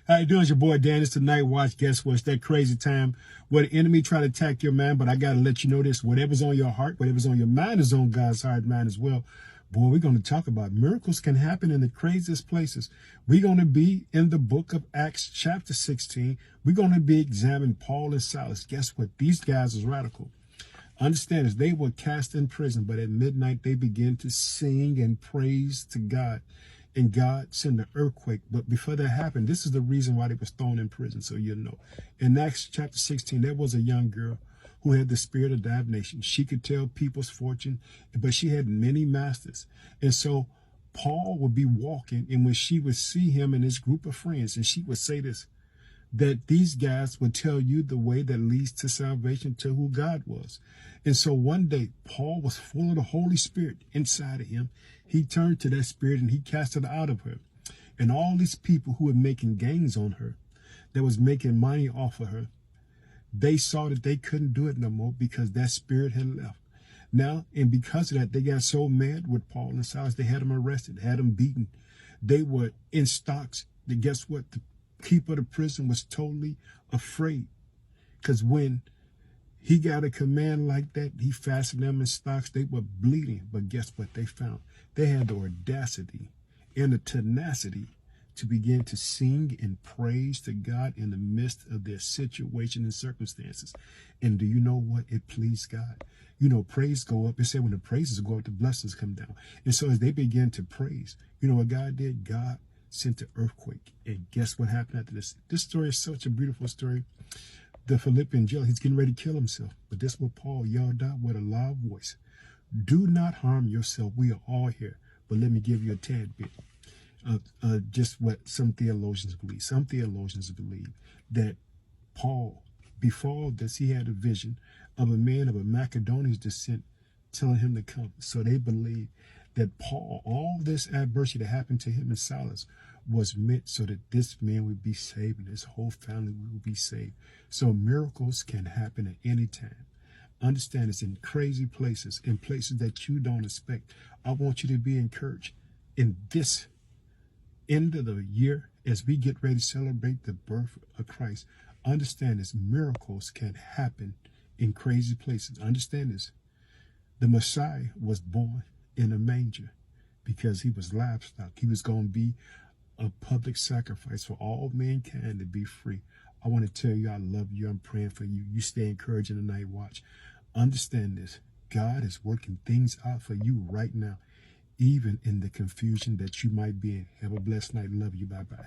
How you doing? It's your boy Dan. It's the Night Watch. Guess what? It's that crazy time where the enemy try to attack your man, but I got to let you know this. Whatever's on your heart, whatever's on your mind is on God's heart, mind as well. Boy, we're going to talk about miracles can happen in the craziest places. We're going to be in the book of Acts chapter 16. We're going to be examining Paul and Silas. Guess what? These guys is radical. Understand this, they were cast in prison, but at midnight they began to sing and praise to God. And God sent an earthquake. But before that happened, this is the reason why they was thrown in prison, so you know. In Acts chapter 16, there was a young girl who had the spirit of divination. She could tell people's fortune, but she had many masters. And so Paul would be walking, and when she would see him and his group of friends, and she would say this, that these guys would tell you the way that leads to salvation, to who God was. And so one day, Paul was full of the Holy Spirit inside of him. He turned to that spirit and he cast it out of her. And all these people who were making gains on her, that was making money off of her, they saw that they couldn't do it no more because that spirit had left. Now, and because of that, they got so mad with Paul and Silas, they had them arrested, had them beaten. They were in stocks. And guess what? The keeper of the prison was totally afraid, because when he got a command like that, he fastened them in stocks. They were bleeding, but guess what they found? They had the audacity and the tenacity to begin to sing and praise to God in the midst of their situation and circumstances. And do you know what? It pleased God. You know, praise go up. It said when the praises go up, the blessings come down. And so as they began to praise, you know what God did? God sent an earthquake. And guess what happened after this? This story is such a beautiful story. The Philippian jailer, he's getting ready to kill himself. But this is what Paul yelled out with a loud voice. Do not harm yourself. We are all here. But let me give you a tad bit of just what some theologians believe. Some theologians believe that Paul, before this, he had a vision of a man of a Macedonian descent telling him to come. So they believe that Paul, all this adversity that happened to him and Silas, was meant so that this man would be saved and his whole family would be saved. So miracles can happen at any time. Understand, it's in crazy places, in places that you don't expect. I want you to be encouraged in this end of the year as we get ready to celebrate the birth of Christ. Understand this, miracles can happen in crazy places. Understand this, the Messiah was born in a manger because he was livestock. He was going to be a public sacrifice for all mankind to be free. I want to tell you I love you. I'm praying for you. You stay encouraged in the night watch. Understand this, God is working things out for you right now, even in the confusion that you might be in. Have a blessed night. Love you. Bye-bye.